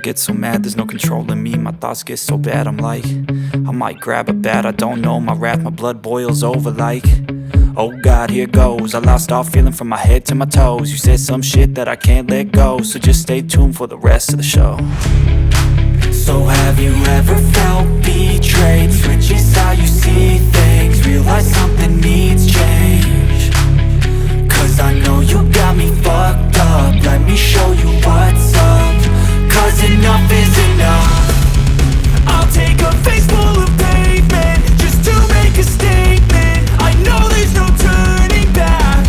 get so mad, there's no controlling me. My thoughts get so bad, I'm like, I might grab a bat, I don't know. My wrath, my blood boils over like, oh God, here goes. I lost all feeling from my head to my toes. You said some shit that I can't let go, so just stay tuned for the rest of the show. So have you ever felt betrayed? Switches how you see things, realize something needs change. Cause I know you got me fucked up, let me show you what's up. Cause enough is enough. I'll take a face full of pavement just to make a statement. I know there's no turning back.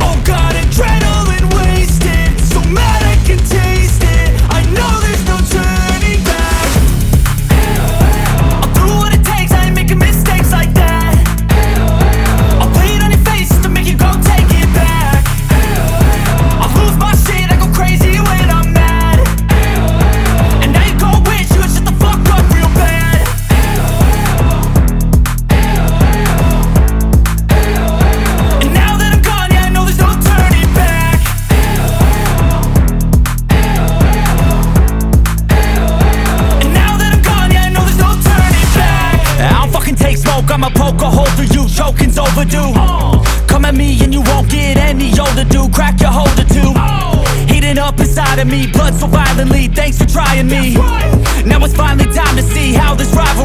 Oh God, adrenaline wasted, so mad I can taste it. I know there's no turning back. I'll do what it takes, I ain't making mistakes like that. I'll play it on your face to make you go take it back. I'll lose my shit, I go crazy when I'm mad. And now you gon' wish you would shut the fuck up real bad. And now that I'm gone, yeah, I know there's no turning back. And now that I'm gone, yeah, I know there's no turning back. I don't fucking take smoke, I'ma poke a hole through you, choking's overdue. Come at me and you won't get any older, dude, crack your holder too. Heating up inside of me, blood so violently, thanks for trying me. Now it's finally time to see how this rivalry